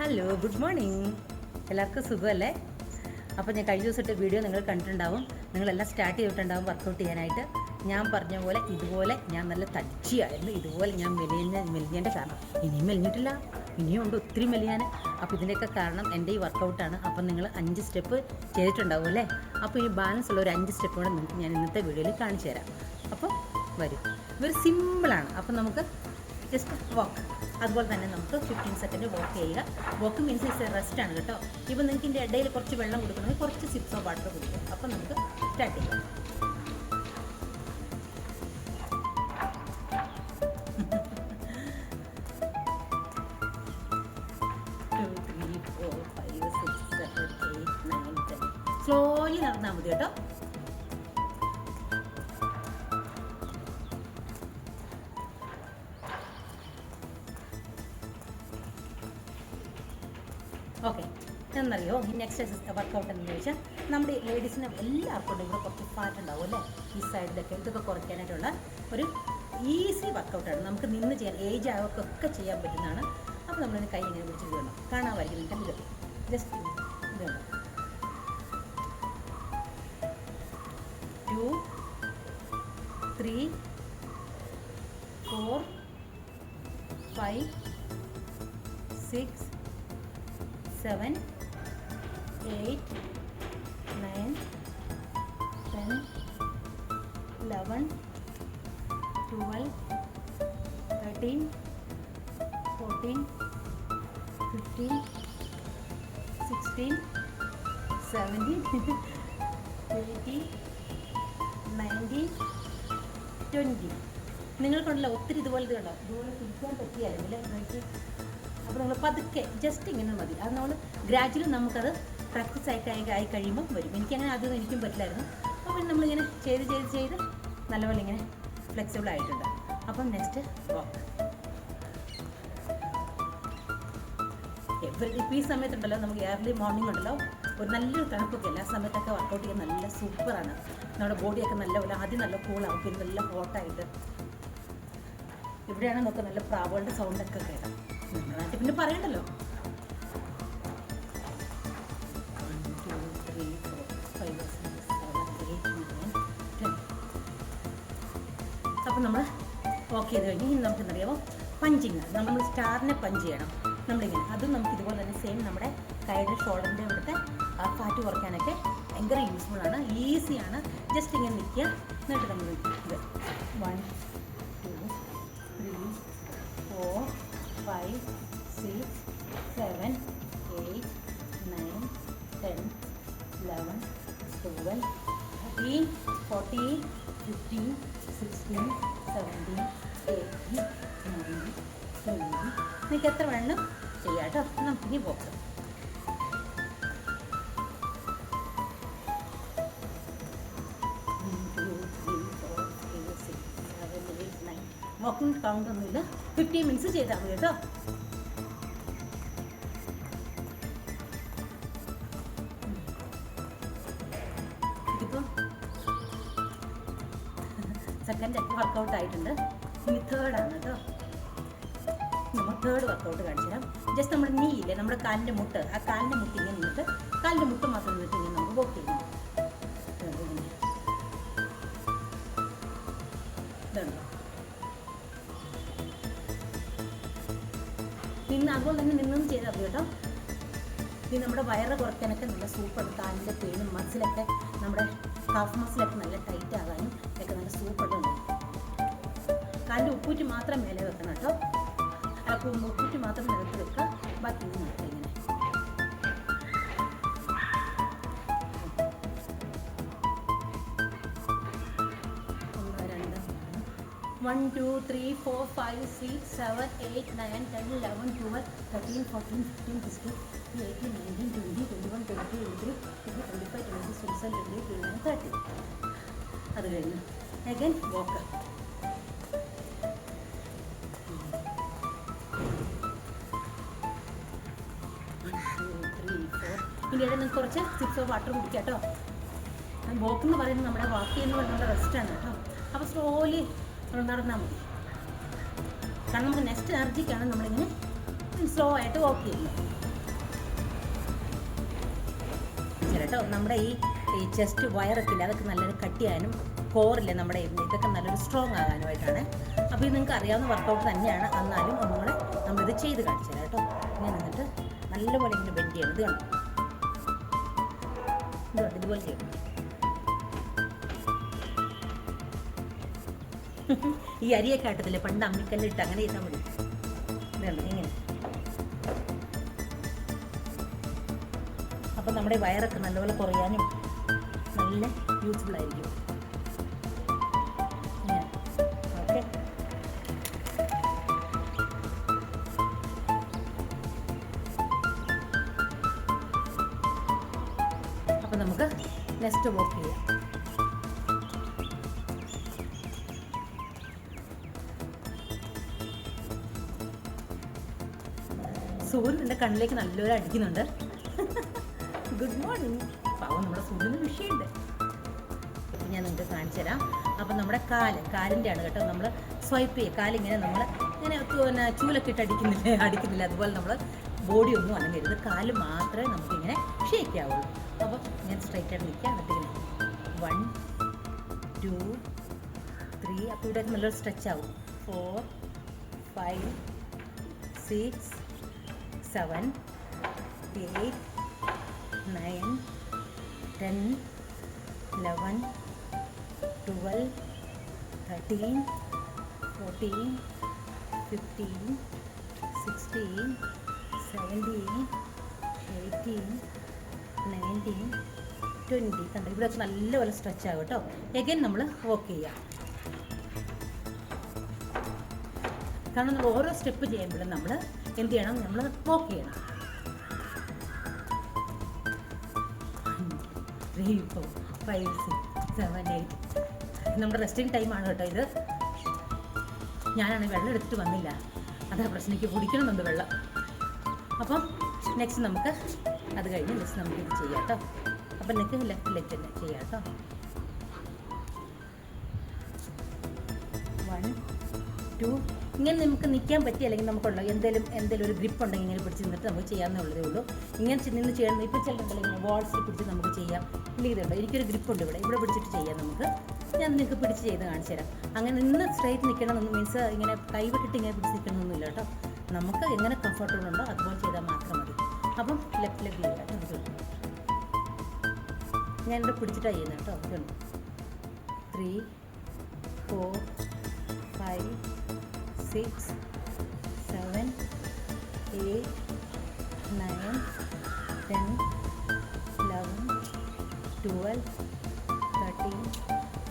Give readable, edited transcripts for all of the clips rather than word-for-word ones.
Hello, good morning. എല്ലാവർക്കും സുഖമല്ലേ? അപ്പോൾ ഞാൻ കഴിഞ്ഞ ദിവസത്തെ വീഡിയോ നിങ്ങൾ കണ്ടിട്ടുണ്ടാവും. നിങ്ങളെല്ലാം സ്റ്റാർട്ട് ചെയ്തിട്ടുണ്ടാവും വർക്കൗട്ട് ചെയ്യാനായിട്ട്. ഞാൻ പറഞ്ഞ പോലെ ഇതുപോലെ ഞാൻ നല്ല തടിച്ചിയായിരുന്നു. ഇതുപോലെ ഞാൻ മെലിഞ്ഞതിൻ്റെ കാരണം ഇനിയും മെലിഞ്ഞിട്ടില്ല, ഇനിയും ഉണ്ട് ഒത്തിരി മെലിയാൻ. അപ്പോൾ ഇതിൻ്റെയൊക്കെ കാരണം എൻ്റെ ഈ വർക്കൗട്ടാണ്. അപ്പം നിങ്ങൾ 5 സ്റ്റെപ്പ് ചെയ്തിട്ടുണ്ടാവും അല്ലേ? അപ്പോൾ ഈ ബാലൻസ് ഉള്ള ഒരു 5 സ്റ്റെപ്പ് കൂടെ നിങ്ങൾക്ക് ഞാൻ ഇന്നത്തെ വീഡിയോയിൽ കാണിച്ചു തരാം. അപ്പോൾ വരും, ഇതൊരു സിമ്പിളാണ്. അപ്പം നമുക്ക് ജസ്റ്റ് വാക്ക്, അതുപോലെ തന്നെ നമുക്ക് 15 സെക്കൻഡ് വാക്ക് ചെയ്യുക. വാക്ക് മീൻസ് ഇസ് റെസ്റ്റ് ആണ് കേട്ടോ. ഇപ്പോൾ നിങ്ങൾക്ക് ഇതിൻ്റെ ഇടയിൽ കുറച്ച് വെള്ളം കൊടുക്കണമെങ്കിൽ കുറച്ച് സിപ്സ് ഓഫ് വാട്ടർ കുടിക്കുക. അപ്പം നമുക്ക് സ്റ്റാർട്ട് ചെയ്യാം. സ്ലോലി നടന്നാൽ മതി കേട്ടോ. ഓക്കെ, എന്നറിയോ ഈ നെക്സ്റ്റ് വർക്കൗട്ട് എന്ന് ചോദിച്ചാൽ നമ്മുടെ ലേഡീസിന് എല്ലാവർക്കും ഉണ്ട് ഇവിടെ കുറച്ച് ഫാറ്റ് ഉണ്ടാവും അല്ലേ, ഈ സൈഡിലൊക്കെ. ഇതൊക്കെ കുറയ്ക്കാനായിട്ടുള്ള ഒരു ഈസി വർക്കൗട്ടാണ്. നമുക്ക് നിന്ന് ചെയ്യാൻ, ഏജ് ആയവർക്കൊക്കെ ചെയ്യാൻ പറ്റുന്നതാണ്. അപ്പോൾ നമ്മളിന് കൈ ഇങ്ങനെ പിടിച്ച് വീഴണം. കാണാമായിരിക്കും നിങ്ങൾക്ക് ഇത്. ജസ്റ്റ് ഇതുണ്ട് 2 3 4 5 6 7 8 9 10 11 12 13 14 15 16 17 18 19 20. നിങ്ങൾക്കുണ്ടല്ലോ ഒത്തിരി ഇതുപോലെ ഇത് കണ്ടോ, ഇതുപോലെ പിടിക്കാൻ പറ്റിയായിരുന്നില്ല എനിക്ക്. അപ്പോൾ നമ്മൾ പതുക്കെ ജസ്റ്റ് ഇങ്ങനെ മതി. അത് നമ്മൾ ഗ്രാജുവലി നമുക്കത് പ്രാക്ടീസ് ആയി കഴിയുമ്പോൾ വരും. എനിക്കങ്ങനെ അതൊന്നും എനിക്കും പറ്റില്ലായിരുന്നു. അപ്പോൾ പിന്നെ നമ്മളിങ്ങനെ ചെയ്ത് നല്ലപോലെ ഇങ്ങനെ ഫ്ലെക്സിബിൾ ആയിട്ടുണ്ട്. അപ്പം നെക്സ്റ്റ് വാക്ക്. ഇപ്പോൾ ഈ സമയത്തുണ്ടല്ലോ നമുക്ക് ഏർലി മോർണിംഗ് ഉണ്ടല്ലോ ഒരു നല്ലൊരു തണുപ്പൊക്കെ അല്ല, ആ സമയത്തൊക്കെ വർക്കൗട്ട് ചെയ്യാൻ നല്ല സൂപ്പറാണ്. നമ്മുടെ ബോഡിയൊക്കെ നല്ലപോലെ ആദ്യം നല്ല കൂളാവും, പിന്നെ നല്ല ഹോട്ടായിട്ട്. ഇവിടെയാണ് നമുക്ക് നല്ല പ്രാവുകളുടെ സൗണ്ടൊക്കെ കേൾക്കാം. നമ്മുടെ നാട്ടിൽ പിന്നെ പറയണ്ടല്ലോ. 1 2 3 4 5 6 7 8 9 10. അപ്പോൾ നമ്മൾ വാക്ക് ചെയ്ത് കഴിഞ്ഞ് ഇനി നമുക്ക് എന്നറിയാമോ പഞ്ചിങ്. നമ്മൾ സ്റ്റാറിനെ പഞ്ച് ചെയ്യണം നമ്മളിങ്ങനെ. അതും നമുക്ക് ഇതുപോലെ തന്നെ സെയിം നമ്മുടെ കൈയുടെ ഷോൾഡറിൻ്റെ ഇവിടുത്തെ ആ ഫാറ്റ് കുറയ്ക്കാനൊക്കെ ഭയങ്കര യൂസ്ഫുള്ളാണ്, ഈസിയാണ്. ജസ്റ്റ് ഇങ്ങനെ നിൽക്കുക. എന്നിട്ട് നമ്മൾ ഇത് 1 2 3 4 5 6 7 8 9 10 11 12 13 14 15 16 17 18 19 20. നിങ്ങൾക്ക് എത്ര വേണം ചെയ്യാം കേട്ടോ. നമുക്കിനി പോക്കാം. വാക്കിംഗ് കൗണ്ട് ഒന്നുമില്ല, 15 മിനിറ്റ്സ് ചെയ്താൽ മതി കേട്ടോ. ഇതിപ്പോൾ സെക്കൻഡ് വർക്കൗട്ട് ആയിട്ടുണ്ട്. ഇനി തേർഡാണ് കേട്ടോ. നമ്മൾ തേർഡ് വർക്കൗട്ട് കാണിച്ചു തരാം. ജസ്റ്റ് നമ്മുടെ നീ ഇല്ലേ, നമ്മുടെ കാലിൻ്റെ മുട്ട്, ആ കാലിൻ്റെ മുട്ട് ഇങ്ങനെ നിന്നിട്ട് കാലിൻ്റെ മുട്ട് മാത്രം നിന്നിട്ട് ഇങ്ങനെ നമുക്ക് വോക്ക് ചെയ്യണം. ഇതുണ്ടോ നിന്ന്, അതുപോലെ തന്നെ നിന്നും ചെയ്താൽ മതി കേട്ടോ. ഇത് നമ്മുടെ വയറ് കുറയ്ക്കാനൊക്കെ നല്ല സൂപ്പർ. കാലിൻ്റെ പെയിനും മസിലൊക്കെ, നമ്മുടെ കാഫ് മസിലൊക്കെ നല്ല ടൈറ്റ് ആകാനും ഒക്കെ നല്ല സൂപ്പറുണ്ട്. കാലിൻ്റെ ഉപ്പൂറ്റി മാത്രം മേലെ വെക്കണം കേട്ടോ. ഉപ്പൂറ്റി മാത്രം നിലത്ത് വെക്കുക, ബാക്കി നോക്കാം ഇങ്ങനെ. 1 2 3 4 5 6 7 8 9 10 11 12 13 14 15 16 18 19 20 21 22 23 25 26 27 28 29 30. അത് കഴിഞ്ഞു അഗൈൻ വാക്ക്. ഇതിൻ്റെ ഇടയിൽ നിങ്ങൾക്ക് കുറച്ച് സിപ്സ് ഓഫ് വാട്ടർ കുടിക്കാം കേട്ടോ. വാക്ക് എന്ന് പറയുന്നത് നമ്മുടെ വാക്ക് എന്ന് പറയുന്നത് റെസ്റ്റാണ് കേട്ടോ. അപ്പോൾ സ്ലോലി നടന്നാൽ മതി. കാരണം നമുക്ക് നെക്സ്റ്റ് എനർജിക്കാണ് നമ്മളിങ്ങനെ സ്ലോ ആയിട്ട് വാക്ക് ചെയ്യുന്നത്. കാണിച്ചു തരാം കേട്ടോ. നമ്മുടെ ഈ ചെസ്റ്റ് വയറൊക്കെ ഇല്ല, അതൊക്കെ നല്ലൊരു കട്ടിയാനും കോറില്ല നമ്മുടെ ഇതൊക്കെ നല്ലൊരു സ്ട്രോങ് ആകാനുമായിട്ടാണ്. അപ്പോൾ ഇത് നിങ്ങൾക്ക് അറിയാവുന്ന വർക്കൗട്ട് തന്നെയാണ്, എന്നാലും ഒന്നുകൂടെ നമ്മളിത് ചെയ്ത് കാണിച്ചു തരാം കേട്ടോ. ഇങ്ങനെ നിന്നിട്ട് നല്ലപോലെ ഇങ്ങനെ ബെൻഡ് ചെയ്യണം. ഇത് കണ്ടോ, ഇതുപോലെ ചെയ്യണം. ഈ അരിയൊക്കെ ആട്ടത്തില്ലേ പണ്ട് അമ്മിക്കല്ലിട്ട് അങ്ങനെ ചെയ്താൽ മതി. ഇതുണ്ട് ഇങ്ങനെ. അപ്പം നമ്മുടെ വയറൊക്കെ നല്ലപോലെ കുറയാനും നല്ല യൂസ്ഫുൾ ആയിരിക്കും. ഓക്കെ, അപ്പം നമുക്ക് നെക്സ്റ്റ് വർക്ക് ചെയ്യാം. സൂര്യൻ എൻ്റെ കണ്ണിലേക്ക് നല്ലൊരു അടിക്കുന്നുണ്ട്. Good morning. പാവം നമ്മുടെ സൂര്യന് വിഷയമുണ്ട്. ഞാൻ നിങ്ങൾക്ക് കാണിച്ചു തരാം. അപ്പം നമ്മുടെ കാലിൻ്റെ ആണ് കേട്ടോ. നമ്മൾ സ്വൈപ്പ് ചെയ്യുക, കാലിങ്ങനെ നമ്മൾ ഇങ്ങനെ പിന്നെ ചൂലൊക്കെ ഇട്ട് അടിക്കുന്നില്ല, അതുപോലെ നമ്മൾ ബോഡി ഒന്നും അനങ്ങരുത്, കാല് മാത്രമേ നമുക്കിങ്ങനെ ഷേക്ക് ആവുള്ളൂ. അപ്പം ഞാൻ സ്ട്രൈറ്റ് ആയിട്ട് നിൽക്കുക. എന്നിട്ട് ഇങ്ങനെ 1 2 3. അപ്പോൾ ഇവിടെ നല്ലൊരു സ്ട്രെച്ച് ആവും. 4 5 6 7 8 9 10 11 12 13 14 15 16 17 18 19 20. കണ്ടോ, ഇവിടെ വെച്ച് നല്ലപോലെ സ്ട്രെച്ച് ആകും കേട്ടോ. എഗൈൻ നമ്മൾ വർക്ക് ചെയ്യാം. കാരണം നമ്മൾ ഓരോ സ്റ്റെപ്പ് ചെയ്യുമ്പോഴും നമ്മൾ എന്ത് ചെയ്യണം, നമ്മൾ വർക്ക് ചെയ്യണം. 3 4 5 6 7 8. നമ്മുടെ റെസ്റ്റിംഗ് ടൈമാണ് കേട്ടോ ഇത്. ഞാനാണെങ്കിൽ വെള്ളം എടുത്തിട്ട് വന്നില്ല, അതാ പ്രശ്നം. എനിക്ക് കുടിക്കണമെന്നുണ്ട് വെള്ളം. അപ്പം നെക്സ്റ്റ് നമുക്ക് അത് കഴിഞ്ഞ് നെക്സ്റ്റ് നമുക്ക് ഇത് ചെയ്യാം കേട്ടോ. അപ്പം നെക്ക് ലെഫ്റ്റ് ലെഗ് തന്നെ ചെയ്യാം കേട്ടോ. 1 2. ഇങ്ങനെ നമുക്ക് നിൽക്കാൻ പറ്റി, അല്ലെങ്കിൽ നമുക്കുള്ള എന്തെങ്കിലും ഒരു ഗ്രിപ്പ് ഉണ്ടെങ്കിൽ ഇങ്ങനെ പിടിച്ച് നിന്നിട്ട് നമുക്ക് ചെയ്യാവുന്നതേ ഉള്ളൂ. ഇങ്ങനെ നിന്ന് ചെയ്യണം. ഇപ്പോൾ ചിലരുണ്ടല്ലോ ഇങ്ങനെ വാൾസിൽ പിടിച്ച് നമുക്ക് ചെയ്യാം. ഇല്ലെങ്കിൽ ഇതുണ്ട്, എനിക്കൊരു ഗ്രിപ്പുണ്ട് ഇവിടെ പിടിച്ചിട്ട് ചെയ്യാം നമുക്ക്. ഞാൻ നിങ്ങൾക്ക് പിടിച്ച് ചെയ്ത് കാണിച്ചു തരാം. അങ്ങനെ നിന്ന് സ്ട്രൈറ്റ് നിൽക്കണമെന്നൊന്നും മീൻസ് ഇങ്ങനെ കൈവിട്ടിട്ട് ഇങ്ങനെ പിടിച്ച് നിൽക്കണമെന്നൊന്നുമില്ല കേട്ടോ. നമുക്ക് എങ്ങനെ കംഫർട്ടബിൾ ഉണ്ടോ അതുപോലെ ചെയ്താൽ മാത്രം മതി. അപ്പം ലെഫ്റ്റ് ലെഗ് ചെയ്യാം കേട്ടോ. ഞാനിവിടെ പിടിച്ചിട്ടാണ് ചെയ്യുന്നത് കേട്ടോ. ഇതുണ്ട് 3 4 5 6 7 8 9 10 11 12 13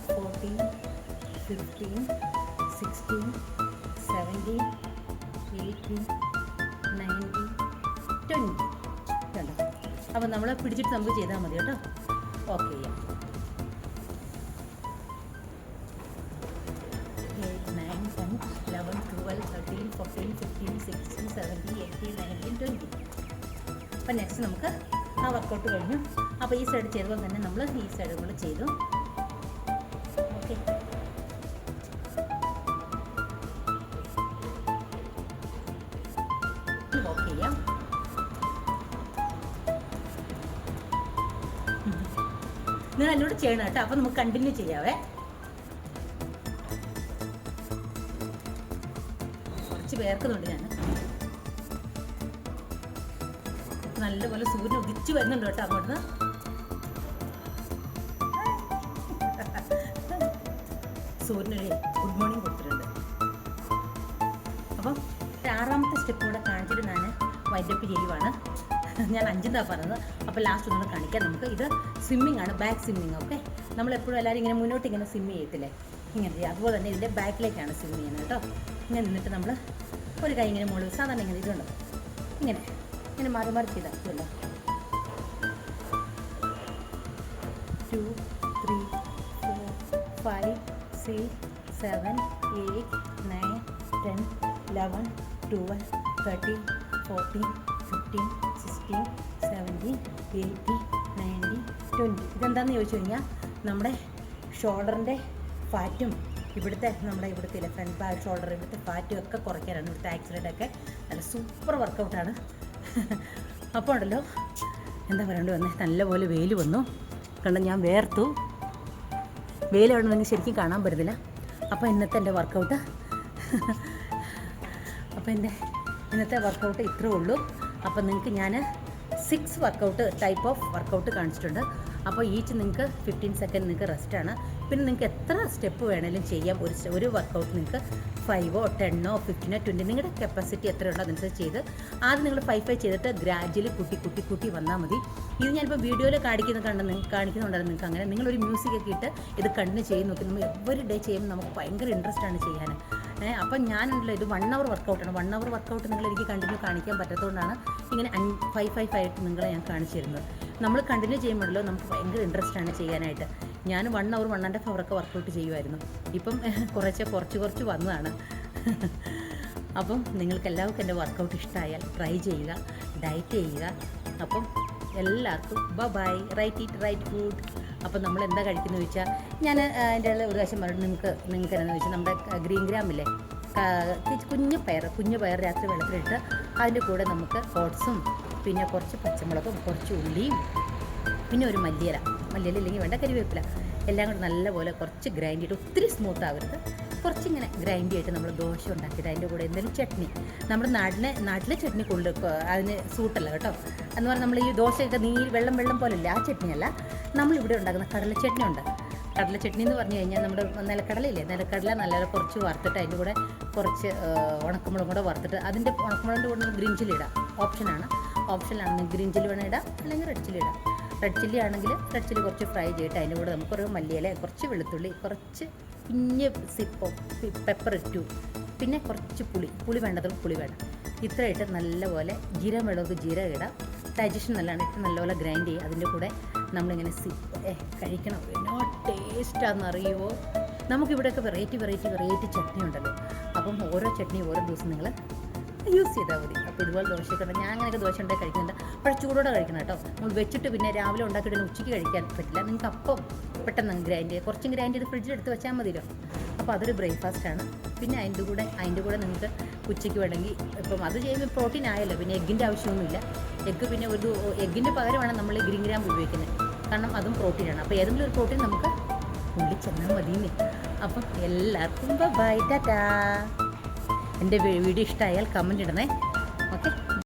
14 15 16 17 18 19 20. കണ്ടോ, അപ്പോൾ നമ്മൾ പിടിച്ചിട്ട് നമുക്ക് ചെയ്താൽ മതി കേട്ടോ. ഓക്കെ ചെയ്യാം. 8 9 10 11 12 13 14 15 16 17 18 19 20. അപ്പം നെക്സ്റ്റ് നമുക്ക് ആ വർക്കൗട്ട് കഴിഞ്ഞു. അപ്പോൾ ഈ സൈഡ് ചെയ്തപ്പോൾ തന്നെ നമ്മൾ ഈ സൈഡ് കൂടെ ചെയ്തു. ഓക്കെ, വർക്ക് ചെയ്യാം. നിങ്ങൾ എന്നോട് ചെയ്യണം കേട്ടോ. അപ്പോൾ നമുക്ക് കണ്ടിന്യൂ ചെയ്യാവേ. കുറച്ച് പേർക്കുന്നുണ്ട്. ഞാൻ നല്ലപോലെ സൂര്യൻ ഉദിച്ചു വരുന്നുണ്ട് കേട്ടോ അങ്ങോട്ട്. സൂര്യനൊരു ഗുഡ് മോർണിംഗ് കൊടുത്തിട്ടുണ്ട്. അപ്പം 6ാമത്തെ സ്റ്റെപ്പ് കൂടെ കാണിച്ചിട്ട് ഞാൻ വൈൻഡപ്പ് ചെയ്യുവാണ്. ഞാൻ 5 പറഞ്ഞത്. അപ്പോൾ ലാസ്റ്റ് ഒന്നുകൂടെ കാണിക്കാം. നമുക്ക് ഇത് സ്വിമ്മിങ് ആണ്, ബാക്ക് സ്വിമ്മിങ്. ഓക്കെ, നമ്മളെപ്പോഴും എല്ലാവരും ഇങ്ങനെ മുന്നോട്ട് ഇങ്ങനെ സ്വിം ചെയ്യത്തില്ലേ, ഇങ്ങനെ ചെയ്യാം. അതുപോലെ തന്നെ ഇതിൻ്റെ ബാക്കിലേക്കാണ് സ്വിം ചെയ്യുന്നത് കേട്ടോ. ഇങ്ങനെ നിന്നിട്ട് നമ്മൾ ഒരു കൈ ഇങ്ങനെ മുകളിൽ സാധാരണ ഇങ്ങനെ ഇതുണ്ടോ, ഇങ്ങനെ ഇങ്ങനെ മാറി മാറി ചെയ്താൽ ഇതുണ്ടോ. 2 3 4 5 6 7 8 9 10 11 12 13 14 15 16 17 18 19 20. ഇതെന്താണെന്ന് ചോദിച്ചു കഴിഞ്ഞാൽ നമ്മുടെ ഷോൾഡറിൻ്റെ ഫാറ്റും നമ്മുടെ ഇവിടുത്തെ ഫ്രണ്ട് ബാക്ക് ഷോൾഡർ ഇവിടുത്തെ ഫാറ്റും ഒക്കെ കുറയ്ക്കാനാണ്. ഇവിടുത്തെ ആക്സിഡൻ്റൊക്കെ നല്ല സൂപ്പർ വർക്കൗട്ടാണ്. അപ്പോൾ ഉണ്ടല്ലോ എന്താ പറയേണ്ടി വന്നേ, നല്ലപോലെ വെയിൽ വന്നു. കണ്ട ഞാൻ വേർത്തു. വെയിൽ അവിടെ നിങ്ങൾക്ക് ശരിക്കും കാണാൻ പറ്റുന്നില്ല. അപ്പോൾ ഇന്നത്തെ എൻ്റെ വർക്കൗട്ട് ഇന്നത്തെ വർക്കൗട്ട് ഇത്രേ ഉള്ളൂ. അപ്പോൾ നിങ്ങൾക്ക് ഞാൻ 6 ടൈപ്പ് ഓഫ് വർക്കൗട്ട് കാണിച്ചിട്ടുണ്ട്. അപ്പോൾ ഈച്ച് നിങ്ങൾക്ക് 15 സെക്കൻഡ് നിങ്ങൾക്ക് റെസ്റ്റാണ്. പിന്നെ നിങ്ങൾക്ക് എത്ര സ്റ്റെപ്പ് വേണമെങ്കിലും ചെയ്യാം. ഒരു വർക്കൗട്ട് നിങ്ങൾക്ക് 5 10 15 20 നിങ്ങളുടെ കപ്പാസിറ്റി എത്ര ഉണ്ടോ അതനുസരിച്ച് ചെയ്ത് ആദ്യം നിങ്ങൾ 5 ചെയ്തിട്ട് ഗ്രാജുവലി കുട്ടി വന്നാൽ മതി. ഇത് ഞാനിപ്പോൾ വീഡിയോയിൽ കാണിക്കുന്നുണ്ടായിരുന്നു. നിങ്ങൾക്ക് അങ്ങനെ നിങ്ങളൊരു മ്യൂസിക്കൊക്കെ ഇട്ട് ഇത് കണ്ടിന്യൂ ചെയ്ത് നോക്കി. നമ്മൾ എവറി ഡേ ചെയ്യുമ്പോൾ നമുക്ക് ഭയങ്കര ഇൻട്രസ്റ്റ് ആണ് ചെയ്യാൻ. അപ്പം ഞാനുണ്ടല്ലോ ഇത് 1 hour വർക്കൗട്ടാണ്. 1 hour വർക്കൗട്ട് നിങ്ങൾ എനിക്ക് കണ്ടിന്യൂ കാണിക്കാൻ പറ്റാത്തതുകൊണ്ടാണ് ഇങ്ങനെ 5 ആയിട്ട് നിങ്ങളെ ഞാൻ കാണിച്ചു തരുന്നത്. നമ്മൾ കണ്ടിന്യൂ ചെയ്യുമ്പോഴല്ലോ നമുക്ക് ഭയങ്കര ഇൻട്രസ്റ്റ് ആണ് ചെയ്യാനായിട്ട്. ഞാൻ 1 hour 1.5 hour വർക്കൗട്ട് ചെയ്യുമായിരുന്നു. ഇപ്പം കുറച്ച് വന്നതാണ്. അപ്പം നിങ്ങൾക്ക് എല്ലാവർക്കും എൻ്റെ വർക്കൗട്ട് ഇഷ്ടമായാൽ ട്രൈ ചെയ്യുക, ഡയറ്റ് ചെയ്യുക. അപ്പം എല്ലാവർക്കും ബൈ. Right food. അപ്പം നമ്മൾ എന്താ കഴിക്കുന്നത് ചോദിച്ചാൽ ഞാൻ എൻ്റെ ഒരു പ്രാവശ്യം പറഞ്ഞു നിങ്ങൾക്ക് എന്താണെന്ന് ചോദിച്ചാൽ നമ്മുടെ ഗ്രീൻ ഗ്രാമില്ലേ, കുഞ്ഞു പയർ രാത്രി വെള്ളത്തിലിട്ട് അതിൻ്റെ കൂടെ നമുക്ക് ഓട്സും പിന്നെ കുറച്ച് പച്ചമുളകും കുറച്ച് ഉള്ളിയും പിന്നെ ഒരു മല്ലിയില ഇല്ലെങ്കിൽ വേണ്ട കരിവേപ്പില എല്ലാം കൂടെ നല്ലപോലെ കുറച്ച് ഗ്രൈൻഡ് ചെയ്തിട്ട്, ഒത്തിരി സ്മൂത്ത് ആവരുത്, കുറച്ചിങ്ങനെ ഗ്രൈൻഡ് ചെയ്തിട്ട് നമ്മൾ ദോശ ഉണ്ടാക്കിയിട്ട് അതിൻ്റെ കൂടെ എന്തെങ്കിലും ചട്നി, നമ്മുടെ നാട്ടിലെ ചട്നി അതിന് സൂട്ടല്ല കേട്ടോ. എന്ന് പറഞ്ഞാൽ നമ്മൾ ഈ ദോശയൊക്കെ വെള്ളം പോലല്ല, ആ ചട്നിയല്ല. നമ്മളിവിടെ ഉണ്ടാക്കുന്ന കടല ചട്നി ഉണ്ട്. കടല ചട്നി എന്ന് പറഞ്ഞു കഴിഞ്ഞാൽ നമ്മുടെ നിലക്കടല നല്ലപോലെ കുറച്ച് വറുത്തിട്ട് അതിൻ്റെ കൂടെ കുറച്ച് ഉണക്കമുളകും കൂടെ വറുത്തിട്ട് അതിൻ്റെ ഉണക്കമുളകിൻ്റെ കൂടെ ഗ്രീൻ ചില്ലി ഇടാം. ഓപ്ഷനാണെങ്കിൽ ഗ്രീൻ ചില്ലി വേണം ഇടാം, അല്ലെങ്കിൽ റെഡ് ചില്ലി ഇടാം. റെഡ് ചില്ലി ആണെങ്കിൽ റെഡ് ചില്ലി കുറച്ച് ഫ്രൈ ചെയ്തിട്ട് അതിൻ്റെ കൂടെ നമുക്കൊരു മല്ലിയില, കുറച്ച് വെളുത്തുള്ളി, കുറച്ച് കുഞ്ഞ് പെപ്പർ ഇട്ടു, പിന്നെ കുറച്ച് പുളി വേണ്ടതും പുളി വേണം. ഇത്രയിട്ട് നല്ലപോലെ ജീരകം വേണമെങ്കിൽ ജീരകം ഇടാം. ഡൈജഷൻ നല്ലതാണ്. ഇട്ട് നല്ലപോലെ ഗ്രൈൻഡ് ചെയ്യുക. അതിൻ്റെ കൂടെ നമ്മളിങ്ങനെ കഴിക്കണം. എന്നോ ടേസ്റ്റാണെന്നറിയുമോ. നമുക്കിവിടെയൊക്കെ വെറൈറ്റി ചട്നി ഉണ്ടല്ലോ. അപ്പം ഓരോ ചട്നി ഓരോ ദിവസം നിങ്ങൾ യൂസ് ചെയ്താൽ മതി. അപ്പോൾ ഇതുപോലെ ദോശയൊക്കെ ഞാൻ അങ്ങനെയൊക്കെ ദോശ ഉണ്ടാക്കി കഴിക്കുന്നുണ്ട്. പക്ഷേ ചൂടോടെ കഴിക്കണം കേട്ടോ. നമ്മൾ വെച്ചിട്ട് പിന്നെ രാവിലെ ഉണ്ടാക്കിയിട്ട് ഉച്ചയ്ക്ക് കഴിക്കാൻ പറ്റില്ല. നിങ്ങൾക്ക് അപ്പം പെട്ടെന്ന് ഗ്രൈൻഡ് ചെയ്ത് കുറച്ചും ഗ്രൈൻഡ് ചെയ്ത് ഫ്രിഡ്ജിലെടുത്ത് വെച്ചാൽ മതിയല്ലോ. അപ്പോൾ അതൊരു ബ്രേക്ക്ഫാസ്റ്റാണ്. പിന്നെ അതിൻ്റെ കൂടെ നിങ്ങൾക്ക് ഉച്ചയ്ക്ക് വേണമെങ്കിൽ ഇപ്പം അത് ചെയ്യുമ്പോൾ പ്രോട്ടീൻ ആയല്ലോ, പിന്നെ എഗ്ഗിൻ്റെ ആവശ്യമൊന്നുമില്ല. പിന്നെ ഒരു എഗ്ഗിൻ്റെ പകരമാണ് നമ്മൾ ഗ്രീൻ ഗ്രാം ഉപയോഗിക്കുന്നത്. കാരണം അതും പ്രോട്ടീനാണ്. അപ്പോൾ ഏതെങ്കിലും ഒരു പ്രോട്ടീൻ നമുക്ക് ഉള്ളിൽ ചെന്നാൽ മതിയെന്നേ. അപ്പം എല്ലാവർക്കും ബൈ ടാറ്റാ. എൻ്റെ വീഡിയോ ഇഷ്ടമായാൽ കമൻറ്റ് ഇടണേ.